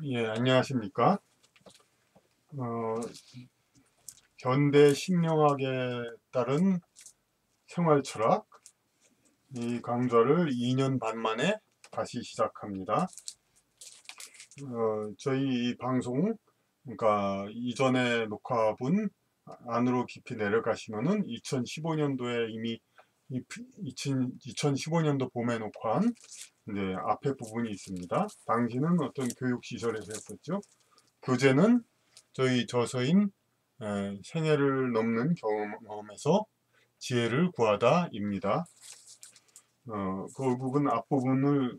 예, 안녕하십니까. 어, 현대 신명학에 따른 생활 철학, 이 강좌를 2년 반 만에 다시 시작합니다. 저희 이 방송, 그러니까 이전에 녹화분 안으로 깊이 내려가시면은 2015년도에 이미 2015년도 봄에 녹화한 이제 앞에 부분이 있습니다. 당시는 어떤 교육시설에서 했었죠. 교재는 저희 저서인 생애를 넘는 경험에서 지혜를 구하다입니다. 그 부분 앞부분을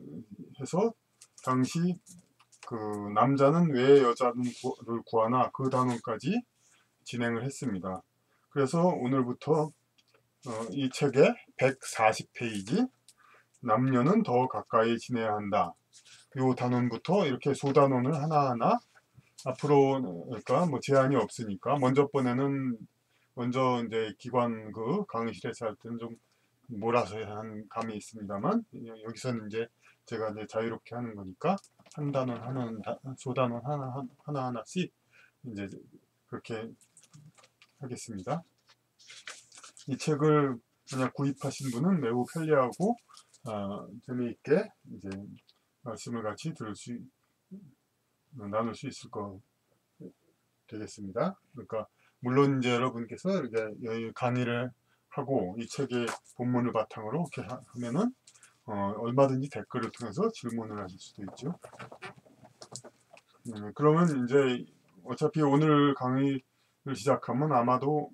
해서 당시 그 남자는 왜 여자를 구하나 그 단원까지 진행을 했습니다. 그래서 오늘부터 이 책의 140페이지 남녀는 더 가까이 지내야 한다. 이 단원부터 이렇게 소단원을 하나하나 앞으로 그러니까 뭐 제한이 없으니까 먼저 이제 기관 그 강의실에서 할 때는 좀 몰아서 한 감이 있습니다만 여기서는 이제 제가 이제 자유롭게 하는 거니까 한 단원 하나는 소단원 하나씩 이제 그렇게 하겠습니다. 이 책을 만약 구입하신 분은 매우 편리하고 재미있게 이제 말씀을 같이 나눌 수 있을 거 되겠습니다. 그러니까 물론 이제 여러분께서 이렇게 강의를 하고 이 책의 본문을 바탕으로 이렇게 하면은 얼마든지 댓글을 통해서 질문을 하실 수도 있죠. 그러면 이제 어차피 오늘 강의를 시작하면 아마도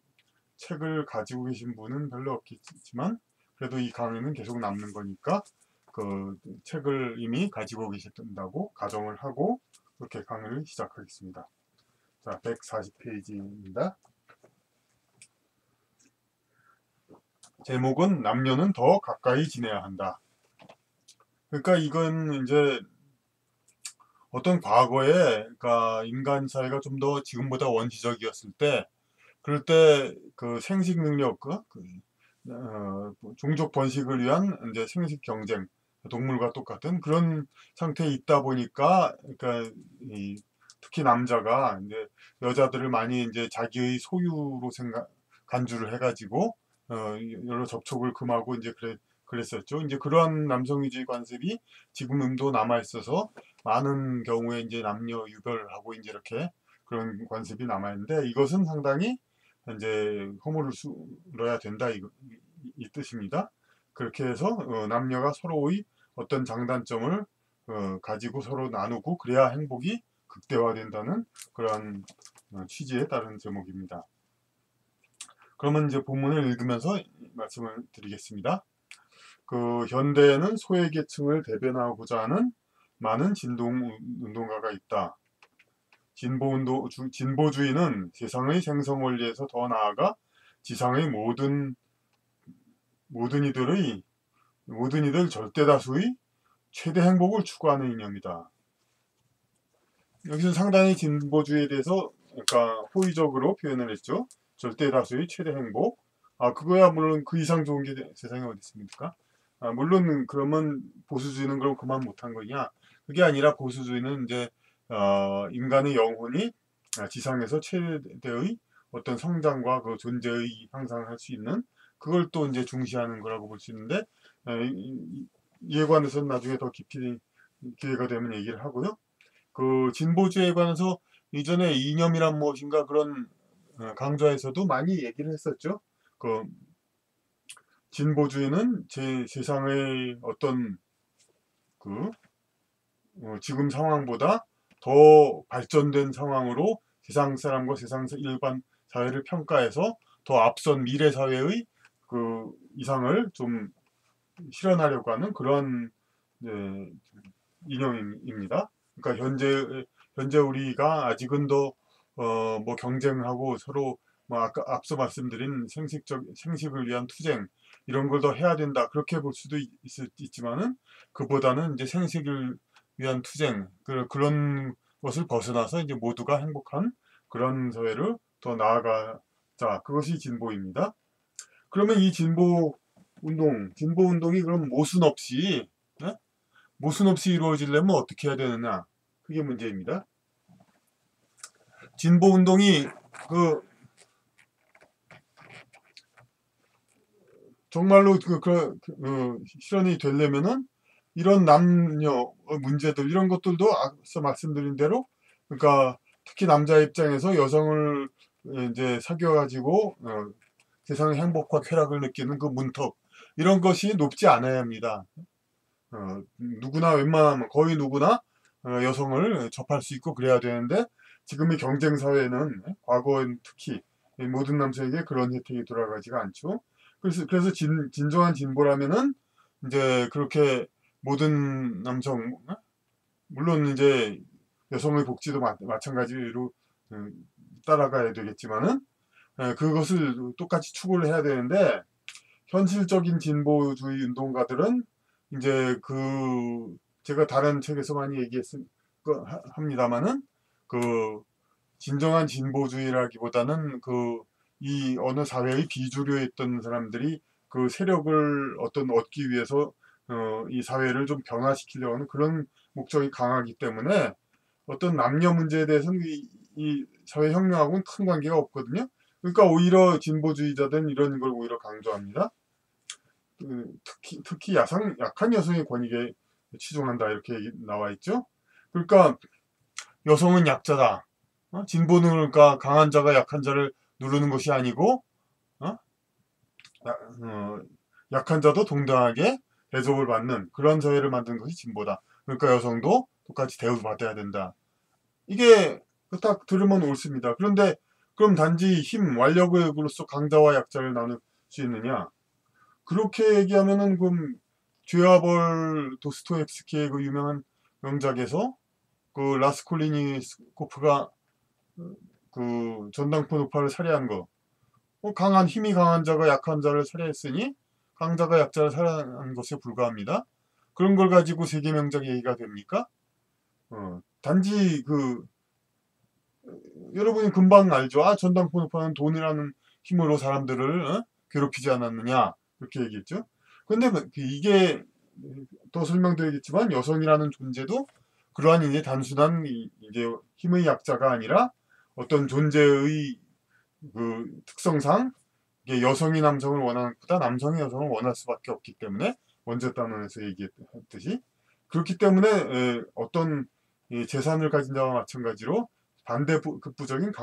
책을 가지고 계신 분은 별로 없겠지만 그래도 이 강의는 계속 남는 거니까 그 책을 이미 가지고 계신다고 가정을 하고 그렇게 강의를 시작하겠습니다. 자, 140페이지입니다. 제목은 남녀는 더 가까이 지내야 한다. 그러니까 이건 이제 어떤 과거에 그러니까 인간 사회가 좀 더 지금보다 원시적이었을 때 그럴 때 그 생식 능력 종족 번식을 위한 이제 생식 경쟁 동물과 똑같은 그런 상태에 있다 보니까 그러니까 특히 남자가 이제 여자들을 많이 이제 자기의 소유로 간주를 해가지고 여러 접촉을 금하고 이제 그랬었죠. 이제 그러한 남성주의 관습이 지금도 남아 있어서 많은 경우에 이제 남녀 유별하고 이제 이렇게 그런 관습이 남아 있는데 이것은 상당히 이제 허물을 둬야 된다 이 뜻입니다. 그렇게 해서 남녀가 서로의 어떤 장단점을 가지고 서로 나누고 그래야 행복이 극대화된다는 그러한 취지에 따른 제목입니다. 그러면 이제 본문을 읽으면서 말씀을 드리겠습니다. 그 현대에는 소외계층을 대변하고자 하는 많은 운동가가 있다. 진보주의는 세상의 생성 원리에서 더 나아가 지상의 모든 이들 절대 다수의 최대 행복을 추구하는 이념이다. 여기서 상당히 진보주의에 대해서 그러니까 호의적으로 표현을 했죠. 절대 다수의 최대 행복. 그거야 물론 그 이상 좋은 게 세상에 어디 있습니까? 물론 그러면 보수주의는 그럼 그만 못한 거냐? 그게 아니라 보수주의는 이제 인간의 영혼이 지상에서 최대의 어떤 성장과 그 존재의 향상할 수 있는 그걸 또 이제 중시하는 거라고 볼 수 있는데 이에 관해서는 나중에 더 깊이 기회가 되면 얘기를 하고요. 그 진보주의에 관해서 이전에 이념이란 무엇인가 그런 강좌에서도 많이 얘기를 했었죠. 그 진보주의는 세상의 어떤 그 지금 상황보다 더 발전된 상황으로 세상 사람과 세상 일반 사회를 평가해서 더 앞선 미래 사회의 그 이상을 좀 실현하려고 하는 그런 이념입니다. 그러니까 현재 우리가 아직은 더 뭐 경쟁하고 서로 뭐 아까 앞서 말씀드린 생식을 위한 투쟁 이런 걸 더 해야 된다 그렇게 볼 수도 있지만은 그보다는 이제 생식을 위한 투쟁 그런 것을 벗어나서 이제 모두가 행복한 그런 사회를 더 나아가자 그것이 진보입니다. 그러면 이 진보 운동이 그럼 모순 없이 이루어지려면 어떻게 해야 되느냐? 그게 문제입니다. 진보 운동이 그 정말로 실현이 되려면은 이런 남녀 문제들 이런 것들도 앞서 말씀드린 대로 그러니까 특히 남자 입장에서 여성을 이제 사귀어 가지고 세상의 행복과 쾌락을 느끼는 그 문턱 이런 것이 높지 않아야 합니다. 누구나 웬만하면 거의 누구나 여성을 접할 수 있고 그래야 되는데 지금의 경쟁 사회는 과거엔 특히 모든 남성에게 그런 혜택이 돌아가지가 않죠. 그래서 진정한 진보라면은 이제 그렇게 모든 남성 물론 이제 여성의 복지도 마찬가지로 따라가야 되겠지만은 그것을 똑같이 추구를 해야 되는데 현실적인 진보주의 운동가들은 이제 제가 다른 책에서 많이 합니다만은 그 진정한 진보주의라기보다는 이 어느 사회의 비주류에 있던 사람들이 그 세력을 얻기 위해서 이 사회를 좀 변화시키려고 하는 그런 목적이 강하기 때문에 어떤 남녀 문제에 대해서는 이 사회혁명하고는 큰 관계가 없거든요. 그러니까 오히려 진보주의자들은 이런 걸 오히려 강조합니다. 특히 약한 여성의 권익에 치중한다 이렇게 나와 있죠. 그러니까 여성은 약자다. 진보는 그러니까 강한 자가 약한 자를 누르는 것이 아니고 어? 약한 자도 동등하게 대접을 받는 그런 사회를 만드는 것이 진보다. 그러니까 여성도 똑같이 대우받아야 된다. 이게 딱 들으면 옳습니다. 그런데 그럼 단지 완력으로서 강자와 약자를 나눌 수 있느냐? 그렇게 얘기하면은 그럼 죄와 벌 도스토옙스키의 그 유명한 명작에서 그 라스콜리니코프가 그 전당포 노파를 살해한 거. 힘이 강한 자가 약한 자를 살해했으니 강자가 약자를 살해한 것에 불과합니다. 그런 걸 가지고 세계 명작 얘기가 됩니까? 단지 여러분이 금방 알죠. 전당포 노파는 돈이라는 힘으로 사람들을 괴롭히지 않았느냐 이렇게 얘기했죠. 근데 이게 더 설명드리겠지만 여성이라는 존재도 그러한 이제 단순한 이제 힘의 약자가 아니라 어떤 존재의 특성상 이게 여성이 남성을 원하는 것보다 남성이 여성을 원할 수밖에 없기 때문에 원죄 단원에서 얘기했듯이 그렇기 때문에 어떤 재산을 가진 자와 마찬가지로 반대급부적인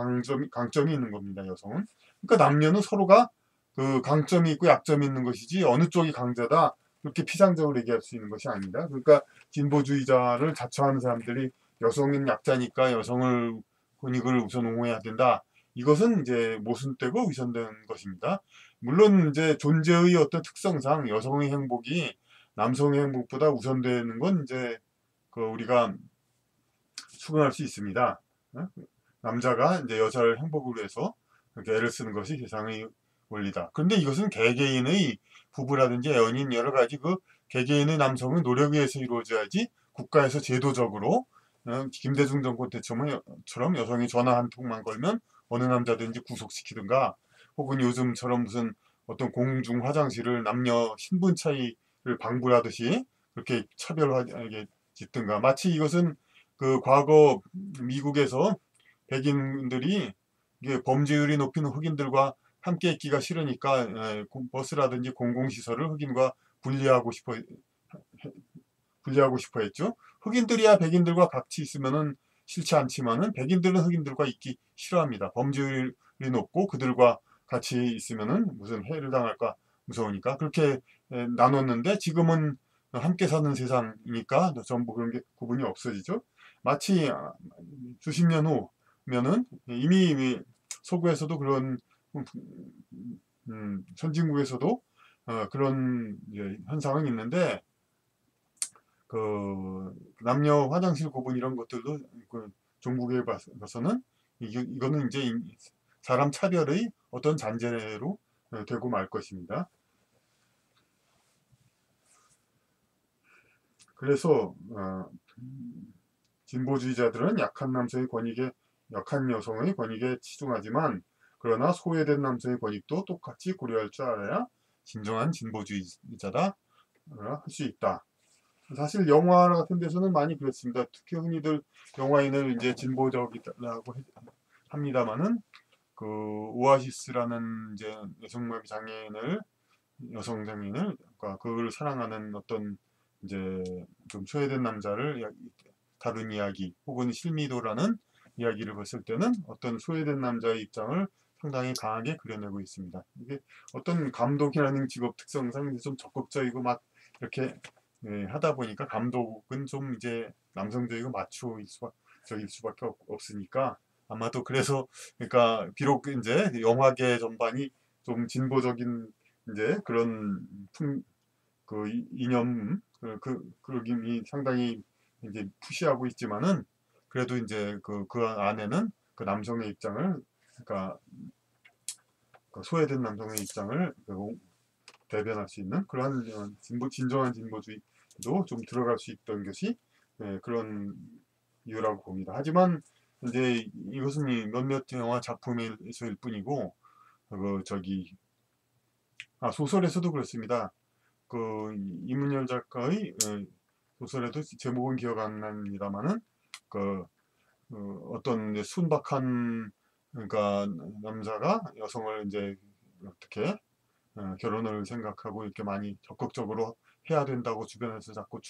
강점이 있는 겁니다. 여성은. 그러니까 남녀는 서로가 그 강점이 있고 약점이 있는 것이지 어느 쪽이 강자다 그렇게 피상적으로 얘기할 수 있는 것이 아니다. 그러니까 진보주의자를 자처하는 사람들이 여성은 약자니까 여성을 권익을 우선 옹호해야 된다. 이것은 이제 모순되고 위선된 것입니다. 물론 이제 존재의 어떤 특성상 여성의 행복이 남성의 행복보다 우선되는 건 이제 우리가 수긍할 수 있습니다. 남자가 이제 여자를 행복을 위해서 이렇게 애를 쓰는 것이 세상의 원리다. 그런데 이것은 개개인의 부부라든지 애언인 여러 가지 개개인의 남성의 노력에 의해서 이루어져야지 국가에서 제도적으로 김대중 정권 때처럼 여성이 전화 한 통만 걸면 어느 남자든지 구속시키든가 혹은 요즘처럼 무슨 어떤 공중 화장실을 남녀 신분 차이를 방불하듯이 그렇게 차별하게 짓든가 마치 이것은 과거 미국에서 백인들이 이게 범죄율이 높은 흑인들과 함께 있기가 싫으니까 버스라든지 공공시설을 흑인과 분리하고 싶어 했죠. 흑인들이야 백인들과 같이 있으면은 싫지 않지만은 백인들은 흑인들과 있기 싫어합니다. 범죄율이 높고 그들과 같이 있으면은 무슨 해를 당할까 무서우니까 그렇게 나눴는데 지금은 함께 사는 세상이니까 전부 그런 게 구분이 없어지죠. 마치 수십 년 후면은 이미 서구에서도 그런 선진국에서도 그런 현상은 있는데 남녀 화장실 구분 이런 것들도 종국에 봐서는 이거는 이제 사람 차별의 어떤 잔재로 되고 말 것입니다. 그래서 진보주의자들은 약한 여성의 권익에 치중하지만 그러나 소외된 남성의 권익도 똑같이 고려할 줄 알아야 진정한 진보주의자다 할 수 있다. 사실 영화 같은 데서는 많이 그렇습니다. 특히 흔히들 영화인을 이제 진보적이라고 합니다만은 그 오아시스라는 이제 여성 장애인을 그러니까 그걸 사랑하는 어떤 이제 좀 소외된 남자를 다룬 이야기 혹은 실미도라는 이야기를 봤을 때는 어떤 소외된 남자의 입장을 상당히 강하게 그려내고 있습니다. 이게 어떤 감독이라는 직업 특성상 좀 적극적이고 막 이렇게 하다 보니까 감독은 좀 이제 남성적이고 마초적일 수밖에 없으니까 아마도 그래서 그러니까 비록 이제 영화계 전반이 좀 진보적인 이제 그런 이념 그림이 상당히 이제 푸시하고 있지만은 그래도 이제 그 안에는 그 남성의 입장을 그러니까 그 소외된 남성의 입장을 대변할 수 있는 그러한 진정한 진보주의도 좀 들어갈 수 있던 것이 그런 이유라고 봅니다. 하지만 이제 이것은 몇몇 영화 작품에서일 뿐이고 저기 소설에서도 그렇습니다. 그 이문열 작가의 소설에도 제목은 기억 안 납니다만은 그 어떤 이제 순박한 그러니까 남자가 여성을 이제 어떻게 결혼을 생각하고 이렇게 많이 적극적으로 해야 된다고 주변에서 자꾸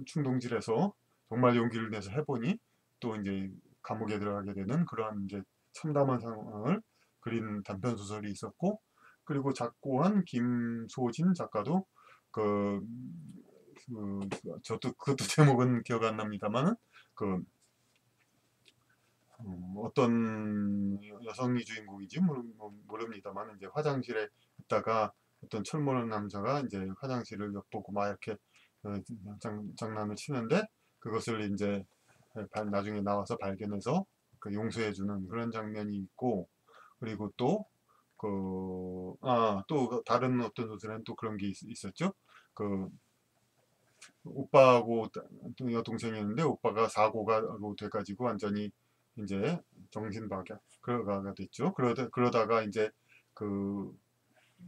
충동질해서 정말 용기를 내서 해보니 또 이제 감옥에 들어가게 되는 그러한 이제 참담한 상황을 그린 단편 소설이 있었고 그리고 작고한 김소진 작가도 그, 저도 그것도 제목은 기억 안 납니다만은 그 어떤 여성이 주인공이지 모릅니다만 이제 화장실에 있다가 어떤 철모는 남자가 이제 화장실을 엿보고 막 이렇게 장난을 치는데 그것을 이제 나중에 나와서 발견해서 용서해주는 그런 장면이 있고 그리고 또 다른 어떤 소설에는 또 그런 게 있었죠. 그 오빠하고 여동생이었는데 오빠가 사고가 돼가지고 완전히 이제 정신박약가 됐죠. 그러다가 이제 그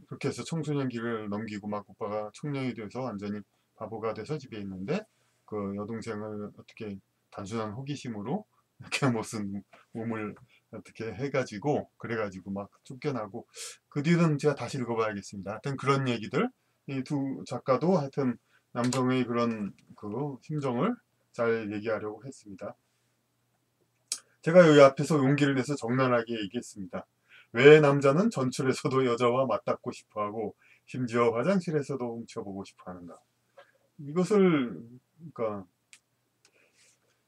그렇게 해서 청소년기를 넘기고 막 오빠가 청년이 돼서 완전히 바보가 돼서 집에 있는데 그 여동생을 어떻게 단순한 호기심으로 이렇게 못쓴 몸을 어떻게 해가지고 그래가지고 막 쫓겨나고 그 뒤는 제가 다시 읽어봐야겠습니다. 하여튼 그런 얘기들 이 두 작가도 하여튼 남성의 그런 그 심정을 잘 얘기하려고 했습니다. 제가 여기 앞에서 용기를 내서 적나라하게 얘기했습니다. 왜 남자는 전철에서도 여자와 맞닿고 싶어하고 심지어 화장실에서도 훔쳐보고 싶어하는가? 이것을 그러니까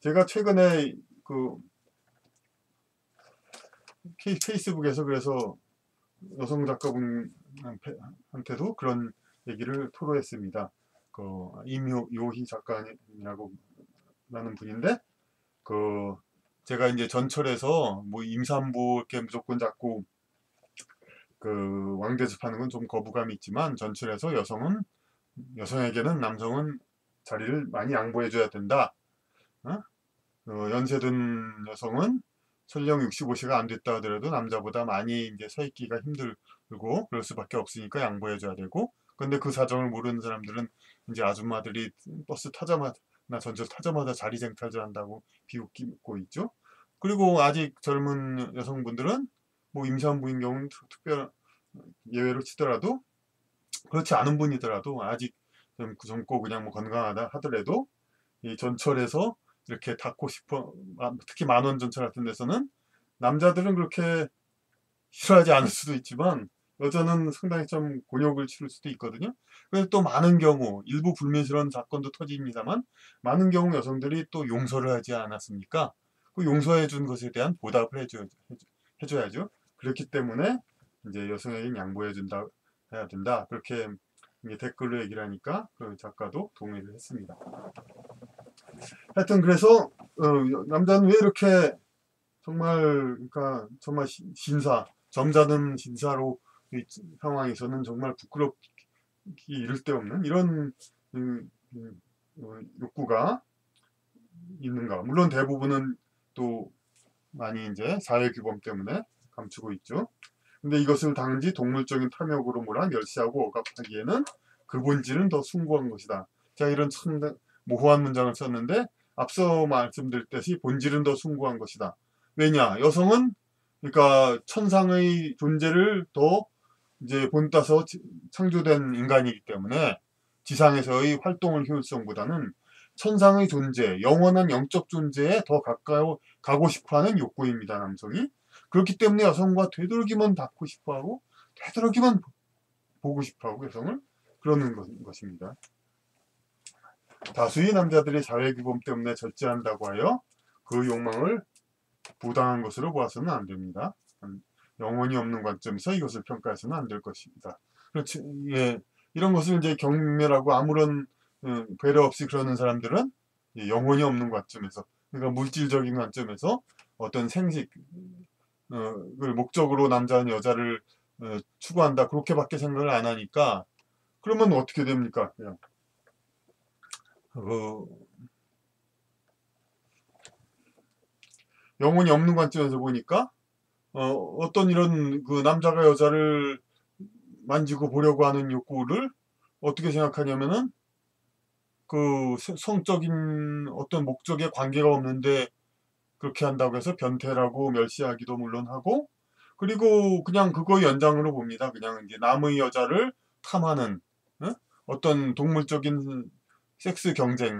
제가 최근에 그 페이스북에서 그래서 여성 작가분한테도 그런 얘기를 토로했습니다. 그 임요희 작가라고 라는 분인데 그 제가 이제 전철에서 뭐 임산부 이렇게 무조건 잡고 그 왕대접하는 건 좀 거부감이 있지만 전철에서 여성에게는 남성은 자리를 많이 양보해줘야 된다. 어? 연세든 여성은 설령 65세가 안 됐다 하더라도 남자보다 많이 이제 서 있기가 힘들고 그럴 수밖에 없으니까 양보해줘야 되고 근데 그 사정을 모르는 사람들은 이제 아줌마들이 버스 타자마자 전철 타자마자 자리 쟁탈전한다고 비웃고 있죠. 그리고 아직 젊은 여성분들은 뭐 임산부인 경우는 특별 예외로 치더라도 그렇지 않은 분이더라도 아직 좀 젊고 그냥 뭐 건강하다 하더라도 이 전철에서 이렇게 닿고 싶어 특히 만원 전철 같은 데서는 남자들은 그렇게 싫어하지 않을 수도 있지만 여자는 상당히 좀 곤욕을 치를 수도 있거든요. 그래서 또 많은 경우 일부 불미스러운 사건도 터집니다만 많은 경우 여성들이 또 용서를 하지 않았습니까? 그 용서해 준 것에 대한 보답을 해줘야죠. 그렇기 때문에 이제 여성에게 양보해 준다 해야 된다. 그렇게 댓글로 얘기를 하니까 그 작가도 동의를 했습니다. 하여튼 그래서 남자는 왜 이렇게 정말 그러니까 정말 점잖은 신사로 이 상황에서는 정말 부끄럽기 이를 데 없는 이런 욕구가 있는가? 물론 대부분은 또 많이 이제 사회 규범 때문에 감추고 있죠. 근데 이것을 단지 동물적인 탐욕으로 몰아 멸시하고 억압하기에는 그 본질은 더 숭고한 것이다. 제가 이런 모호한 문장을 썼는데 앞서 말씀드렸듯이 본질은 더 숭고한 것이다. 왜냐? 여성은 그러니까 천상의 존재를 더 이제 본따서 창조된 인간이기 때문에 지상에서의 활동을 효율성보다는 천상의 존재, 영원한 영적 존재에 더 가까이 가고 싶어하는 욕구입니다, 남성이. 그렇기 때문에 여성과 되도록이면 닿고 싶어하고 되도록이면 보고 싶어하고 여성을 그러는 것입니다. 다수의 남자들이 사회규범 때문에 절제한다고 하여 그 욕망을 부당한 것으로 보아서는 안 됩니다. 영혼이 없는 관점에서 이것을 평가해서는 안 될 것입니다. 그렇지, 예, 이런 것을 이제 경멸하고 아무런 배려 없이 그러는 사람들은 영혼이 없는 관점에서, 그러니까 물질적인 관점에서 어떤 생식을 목적으로 남자는 여자를 추구한다 그렇게밖에 생각을 안 하니까 그러면 어떻게 됩니까? 그냥 영혼이 없는 관점에서 보니까 어떤 이런 그 남자가 여자를 만지고 보려고 하는 욕구를 어떻게 생각하냐면은 그 성적인 어떤 목적에 관계가 없는데 그렇게 한다고 해서 변태라고 멸시하기도 물론 하고, 그리고 그냥 그거 연장으로 봅니다. 그냥 이제 남의 여자를 탐하는 어떤 동물적인 섹스 경쟁,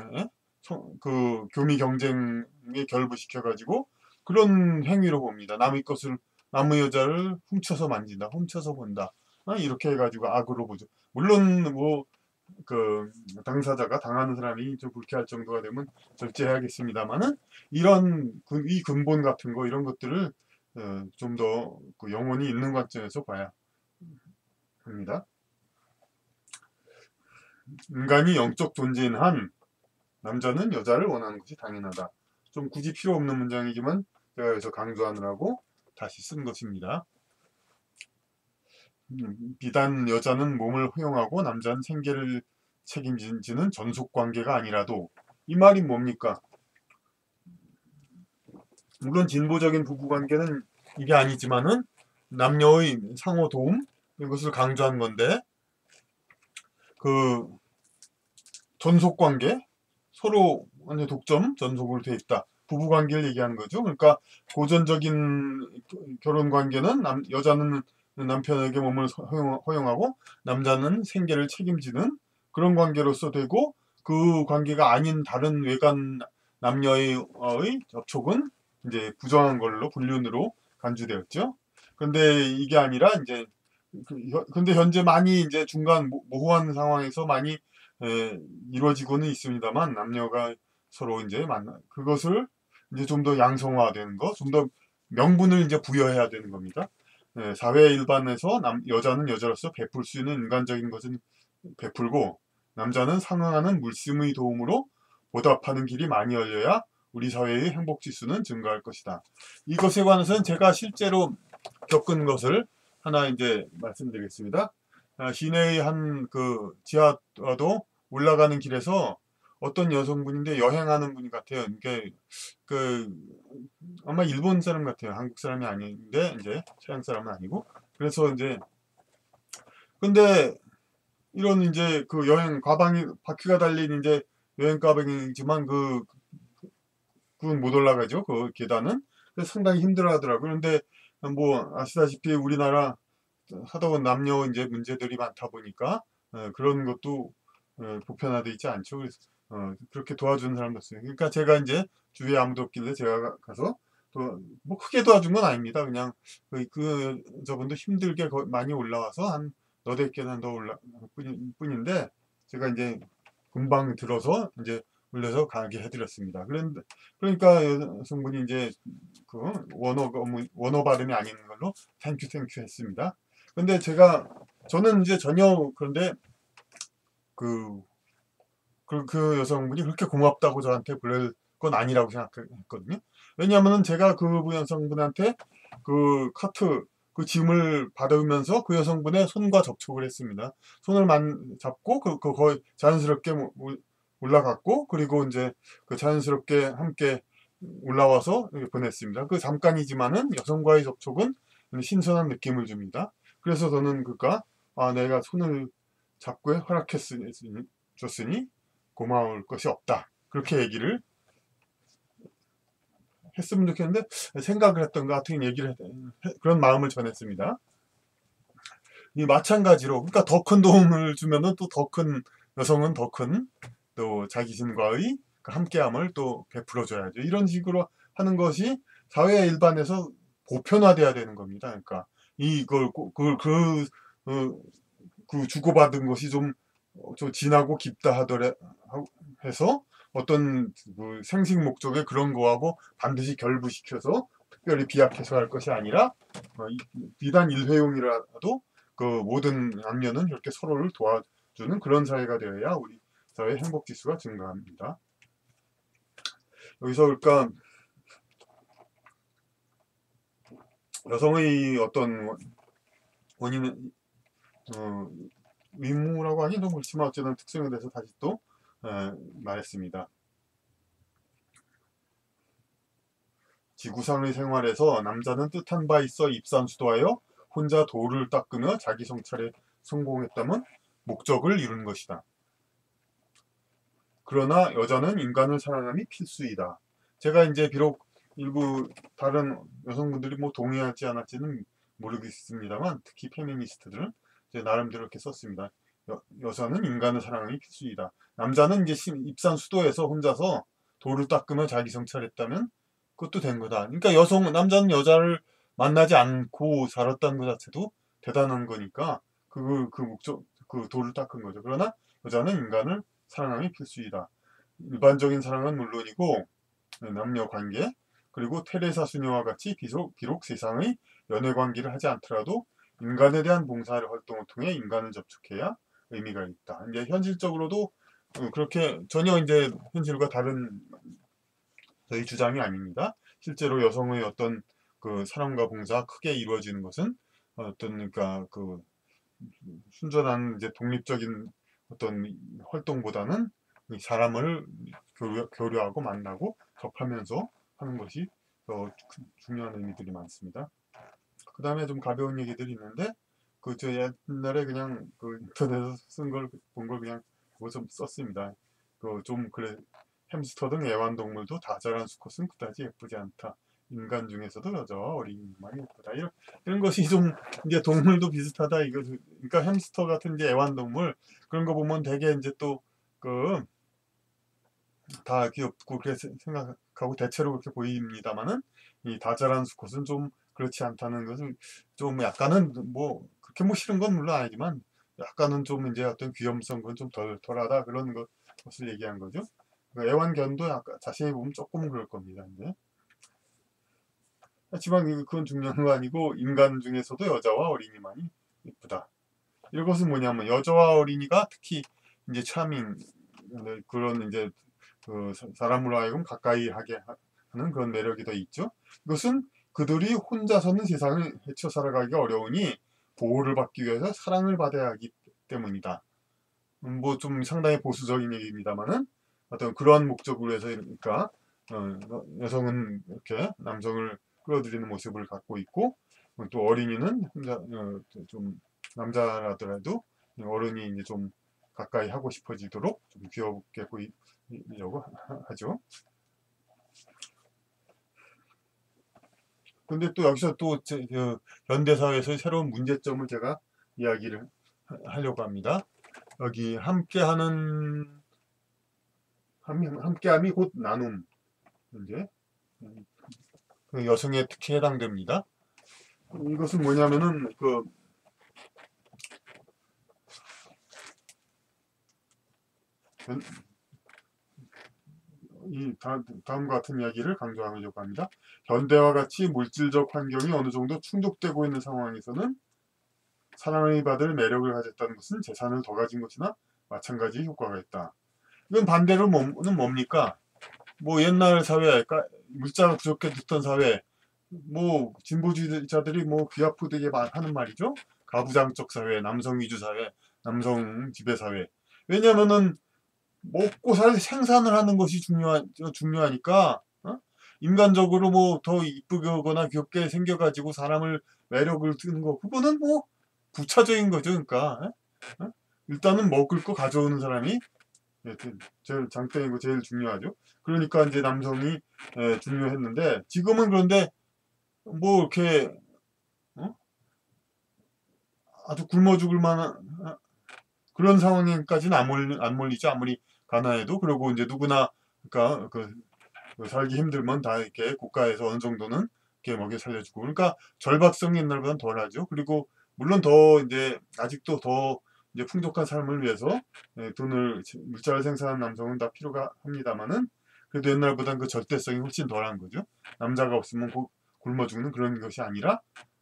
그 교미 경쟁에 결부시켜가지고 그런 행위로 봅니다. 남의 여자를 훔쳐서 만진다, 훔쳐서 본다, 이렇게 해가지고 악으로 보죠. 물론 뭐 그 당사자가 당하는 사람이 좀 불쾌할 정도가 되면 절제해야겠습니다만은 이 근본 같은 거 이런 것들을 좀 더 그 영혼이 있는 관점에서 봐야 합니다. 인간이 영적 존재인 한 남자는 여자를 원하는 것이 당연하다. 좀 굳이 필요 없는 문장이지만 제가 여기서 강조하느라고 다시 쓴 것입니다. 비단 여자는 몸을 허용하고 남자는 생계를 책임지는 전속관계가 아니라도, 이 말이 뭡니까? 물론 진보적인 부부관계는 이게 아니지만은 남녀의 상호 도움, 이것을 강조한 건데, 그 전속관계, 서로 완전 독점 전속으로 돼 있다, 부부관계를 얘기하는 거죠. 그러니까 고전적인 결혼관계는 여자는 남편에게 몸을 허용하고 남자는 생계를 책임지는 그런 관계로서 되고, 그 관계가 아닌 다른 외간 남녀의 접촉은 이제 부정한 걸로 불륜으로 간주되었죠. 근데 이게 아니라 이제 근데 현재 많이 이제 중간 모호한 상황에서 많이 이루어지고는 있습니다만, 남녀가 서로 이제 만나 그것을 이제 좀 더 양성화되는 거, 좀 더 명분을 이제 부여해야 되는 겁니다. 사회 일반에서 여자는 여자로서 베풀 수 있는 인간적인 것은 베풀고, 남자는 상응하는 물심의 도움으로 보답하는 길이 많이 열려야 우리 사회의 행복 지수는 증가할 것이다. 이것에 관해서는 제가 실제로 겪은 것을 하나 이제 말씀드리겠습니다. 시내의 한 그 지하도 올라가는 길에서 어떤 여성분인데 여행하는 분 같아요. 이게 그 아마 일본 사람 같아요. 한국 사람이 아닌데 이제 서양 사람은 아니고. 그래서 이제 근데 이런 이제 그 여행 가방이 바퀴가 달린 이제 여행 가방이지만 그건 못 올라가죠. 그 계단은. 그래서 상당히 힘들어하더라고요. 그런데 뭐 아시다시피 우리나라 하다 보면 남녀 이제 문제들이 많다 보니까 그런 것도 보편화돼 있지 않죠. 그래서 그렇게 도와주는 사람도 없어요. 그러니까 제가 이제 주위에 아무도 없길래 제가 가서 또 뭐 크게 도와준 건 아닙니다. 그냥 저분도 힘들게 많이 올라와서 한 너댓 계단 더 올라 뿐인데 제가 이제 금방 들어서 이제 올려서 가게 해드렸습니다. 그런데 그러니까 여성분이 이제 그 원어 발음이 아닌 걸로 땡큐 했습니다. 근데 저는 이제 전혀 그런데 그, 그 여성분이 그렇게 고맙다고 저한테 그럴 건 아니라고 생각했거든요. 왜냐하면 제가 그 여성분한테 그 카트 그 짐을 받으면서 그 여성분의 손과 접촉을 했습니다. 손을 잡고 거의 자연스럽게 올라갔고, 그리고 이제 그 자연스럽게 함께 올라와서 보냈습니다. 그 잠깐이지만은 여성과의 접촉은 신선한 느낌을 줍니다. 그래서 저는 내가 손을 잡고 줬으니 고마울 것이 없다. 그렇게 얘기를 했으면 좋겠는데 생각을 했던 것 같은 얘기를 그런 마음을 전했습니다. 이 마찬가지로 그러니까 더 큰 도움을 주면은 또 더 큰 여성은 더 큰 또 자기신과의 그 함께함을 또 베풀어줘야죠. 이런 식으로 하는 것이 사회 일반에서 보편화돼야 되는 겁니다. 그러니까 이걸 그 주고받은 것이 좀 진하고 깊다 하더라 해서 어떤 그 생식 목적의 그런 거하고 반드시 결부시켜서 특별히 비약해서 할 것이 아니라 비단 일회용이라도 그 모든 남녀는 이렇게 서로를 도와주는 그런 사회가 되어야 우리 사회 행복 지수가 증가합니다. 여기서 그러니까 여성의 어떤 원인은 의무라고 하긴 좀 그렇지만 어쨌든 특성에 대해서 다시 또 말했습니다. 지구상의 생활에서 남자는 뜻한 바 있어 입산수도하여 혼자 돌을 닦으며 자기 성찰에 성공했다면 목적을 이룬 것이다. 그러나 여자는 인간을 사랑함이 필수이다. 제가 이제 비록 일부 다른 여성분들이 뭐 동의하지 않을지는 모르겠습니다만 특히 페미니스트들은 이제 나름대로 이렇게 썼습니다. 여자는 인간을 사랑함이 필수이다. 남자는 이제 입산수도에서 혼자서 돌을 닦으며 자기 성찰했다면 그것도 된 거다. 그러니까 남자는 여자를 만나지 않고 살았다는 것 자체도 대단한 거니까 그 목적, 그 돌을 닦은 거죠. 그러나 여자는 인간을 사랑함이 필수이다. 일반적인 사랑은 물론이고 남녀 관계 그리고 테레사 수녀와 같이 비록 세상의 연애 관계를 하지 않더라도 인간에 대한 봉사를 활동을 통해 인간을 접촉해야 의미가 있다. 이제 현실적으로도 그렇게 전혀 이제 현실과 다른 저희 주장이 아닙니다. 실제로 여성의 어떤 그 사랑과 봉사가 크게 이루어지는 것은 어떤 그러니까 그 순전한 이제 독립적인 어떤 활동보다는 사람을 교류하고 만나고 접하면서 하는 것이 더 중요한 의미들이 많습니다. 그 다음에 좀 가벼운 얘기들이 있는데 그 저 옛날에 그냥 그 인터넷에서 쓴 걸 본 걸 그냥 그거 좀 썼습니다. 그 좀 그래 햄스터 등 애완동물도 다 자란 수컷은 그다지 예쁘지 않다. 인간 중에서도 여자와 어린이만 예쁘다. 이런 것이 좀 이제 동물도 비슷하다. 이거 그러니까 햄스터 같은 이제 애완동물 그런 거 보면 되게 이제 또 그 다 귀엽고 그렇게 생각하고 대체로 그렇게 보입니다만은 이 다 자란 수컷은 좀 그렇지 않다는 것은 좀 약간은 뭐 그렇게 뭐 싫은 건 물론 아니지만 약간은 좀 이제 어떤 귀염성 그건 좀 덜하다 그런 것을 얘기한 거죠. 애완견도 약간 자세히 보면 조금은 그럴 겁니다. 이제. 하지만 그건 중요한 거 아니고 인간 중에서도 여자와 어린이만이 이쁘다. 이것은 뭐냐면 여자와 어린이가 특히 이제 차밍 그런 이제 그 사람으로 하여금 가까이 하게 하는 그런 매력이 더 있죠. 이것은 그들이 혼자서는 세상을 헤쳐 살아가기가 어려우니 보호를 받기 위해서 사랑을 받아야 하기 때문이다. 뭐 좀 상당히 보수적인 얘기입니다만은 어떤 그러한 목적으로 해서 그러니까 여성은 이렇게 남성을 끌어들이는 모습을 갖고 있고 또 어린이는 좀 남자라더라도 어른이 이제 좀 가까이 하고 싶어지도록 좀 귀엽게 보이려고 하죠. 근데 또 여기서 또 현대사회에서의 새로운 문제점을 제가 이야기를 하려고 합니다. 여기 함께함이 곧 나눔 문제. 그 여성에 특히 해당됩니다. 이것은 뭐냐면은 이 다음과 같은 이야기를 강조하려고 합니다. 현대와 같이 물질적 환경이 어느 정도 충족되고 있는 상황에서는 사랑을 받을 매력을 가졌다는 것은 재산을 더 가진 것이나 마찬가지 효과가 있다. 이건 반대로 뭡니까? 뭐 옛날 사회, 물자가 부족해 듣던 사회, 뭐 진보주의자들이 뭐 귀하푸되게 하는 말이죠. 가부장적 사회, 남성 위주 사회, 남성 지배 사회. 왜냐면은 먹고 살 생산을 하는 것이 중요하니까 인간적으로 뭐 더 이쁘거나 귀엽게 생겨가지고 사람을 매력을 드는 거 그거는 뭐 부차적인 거죠. 그러니까 일단은 먹을 거 가져오는 사람이 제일 장땡이고 제일 중요하죠. 그러니까 이제 남성이 중요했는데 지금은 그런데 뭐 이렇게 어? 아주 굶어 죽을 만한 그런 상황까지는 안 몰리죠. 아무리 가난해도. 그리고 이제 누구나 그러니까 그 살기 힘들면 다 이렇게 국가에서 어느 정도는 이렇게 먹여 살려주고 그러니까 절박성이 옛날보다는 덜하죠. 그리고 물론 더 이제 아직도 더 이제 풍족한 삶을 위해서 돈을 물자를 생산하는 남성은 다 필요가 합니다만은 그래도 옛날보다는 그 절대성이 훨씬 덜한 거죠. 남자가 없으면 굶어 죽는 그런 것이 아니라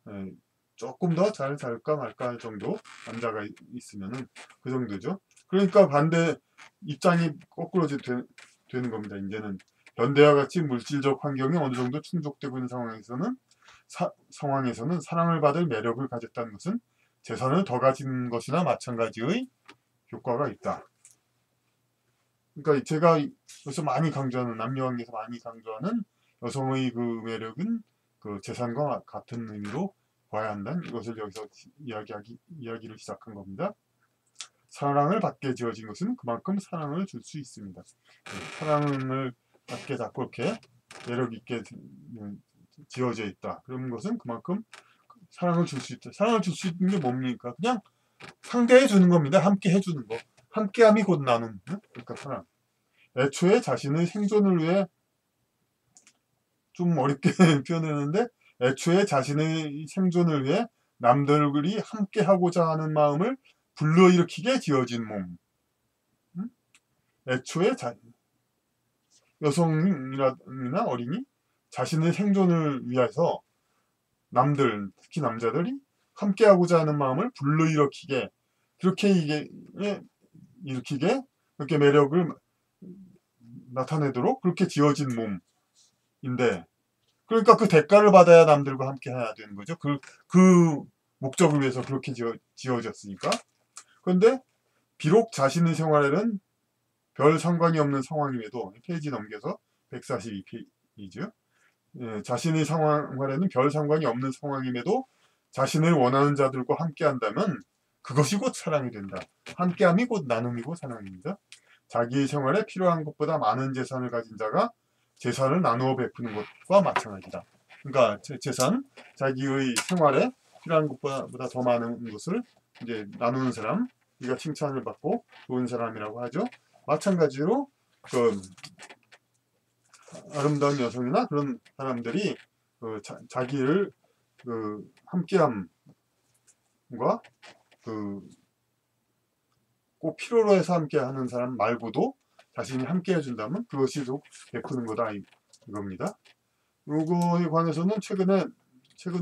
예, 조금 더 잘 살까 말까 할 정도 남자가 있으면은 그 정도죠. 그러니까 반대 입장이 거꾸로 되는 겁니다. 이제는 현대와 같이 물질적 환경이 어느 정도 충족되고 있는 상황에서는 사랑을 받을 매력을 가졌다는 것은 재산을 더 가진 것이나 마찬가지의 효과가 있다. 그러니까 제가 여기서 많이 강조하는 남녀관계에서 많이 강조하는 여성의 그 매력은 그 재산과 같은 의미로 봐야 한다는 이것을 여기서 이야기를 시작한 겁니다. 사랑을 받게 지어진 것은 그만큼 사랑을 줄 수 있습니다. 사랑을 받게 자꾸 이렇게 매력 있게 지어져 있다. 그런 것은 그만큼 사랑을 줄 수 있다. 사랑을 줄 수 있는 게 뭡니까? 그냥 상대해 주는 겁니다. 함께 해주는 거. 함께함이 곧 나눔. 그러니까 사랑. 애초에 자신의 생존을 위해 좀 어렵게 표현했는데 애초에 자신의 생존을 위해 남들이 함께하고자 하는 마음을 불러일으키게 지어진 몸. 애초에 여성이나 어린이 자신의 생존을 위해서 남들 특히 남자들이 함께하고자 하는 마음을 불러일으키게 그렇게 일으키게 그렇게 매력을 나타내도록 그렇게 지어진 몸인데 그러니까 그 대가를 받아야 남들과 함께 해야 되는 거죠. 그 목적을 위해서 그렇게 지어졌으니까. 그런데 비록 자신의 생활에는 별 상관이 없는 상황임에도 페이지 넘겨서 142페이지요. 자신의 생활에는 별 상관이 없는 상황임에도 자신을 원하는 자들과 함께 한다면 그것이 곧 사랑이 된다. 함께함이 곧 나눔이고 사랑입니다. 자기의 생활에 필요한 것보다 많은 재산을 가진 자가 재산을 나누어 베푸는 것과 마찬가지다. 그러니까 재산, 자기의 생활에 필요한 것보다 더 많은 것을 이제 나누는 사람, 우리가 칭찬을 받고 좋은 사람이라고 하죠. 마찬가지로 그 아름다운 여성이나 그런 사람들이 자기를 함께함과 꼭 필요로 해서 함께하는 사람 말고도 자신이 함께 해준다면 그것이 또 베푸는 거다 이겁니다. 요거에 관해서는 최근은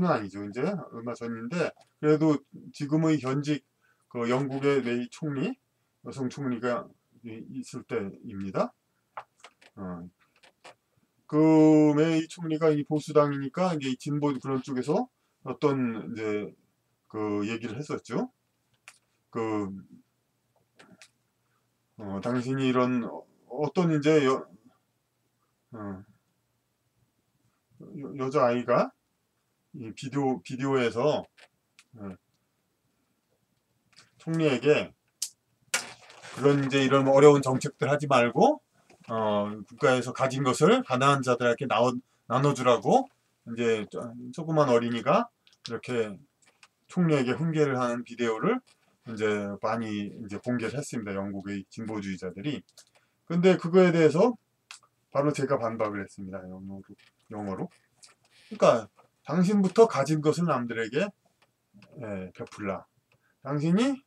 아니죠. 이제 얼마 전인데 그래도 지금의 현직 그 영국의 메이 총리 여성 총리가 있을 때입니다. 그 메이 총리가 이 보수당이니까 이제 진보 그런 쪽에서 어떤 이제 그 얘기를 했었죠. 당신이 이런 어떤 이제 여자아이가 이 비디오에서 총리에게 그런 이제 이런 어려운 정책들 하지 말고 국가에서 가진 것을 가난한 자들에게 나눠주라고 이제 조그만 어린이가 이렇게 총리에게 훈계를 하는 비디오를 이제 많이 이제 공개를 했습니다. 영국의 진보주의자들이. 근데 그거에 대해서 바로 제가 반박을 했습니다. 영어로. 그러니까 당신부터 가진 것을 남들에게 베풀라. 당신이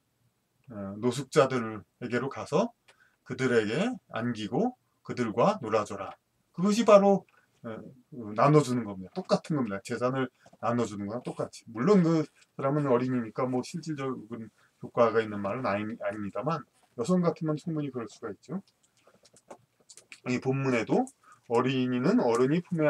노숙자들에게로 가서 그들에게 안기고 그들과 놀아줘라. 그것이 바로 나눠주는 겁니다. 똑같은 겁니다. 재산을 나눠주는 거랑 똑같이. 물론 그 사람은 어린이니까 뭐 실질적인 효과가 있는 말은 아닙니다만 여성 같으면 충분히 그럴 수가 있죠. 이 본문에도 어린이는 어른이 품에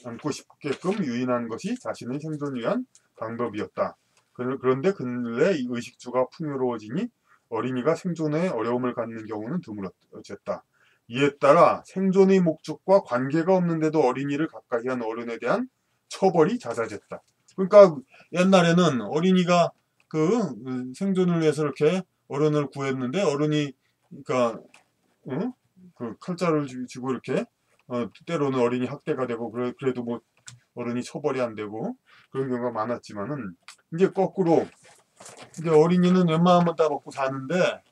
안고 싶게끔 유인한 것이 자신의 생존을 위한 방법이었다. 그런데 근래 의식주가 풍요로워지니 어린이가 생존에 어려움을 갖는 경우는 드물어졌다. 이에 따라 생존의 목적과 관계가 없는데도 어린이를 가까이 한 어른에 대한 처벌이 잦아졌다. 그러니까 옛날에는 어린이가 그 생존을 위해서 이렇게 어른을 구했는데 어른이 그러니까 그 칼자를 쥐고 이렇게 때로는 어린이 학대가 되고 그래도 뭐 어른이 처벌이 안 되고 그런 경우가 많았지만은 이제 거꾸로 이제 어린이는 웬만하면 다 먹고 사는데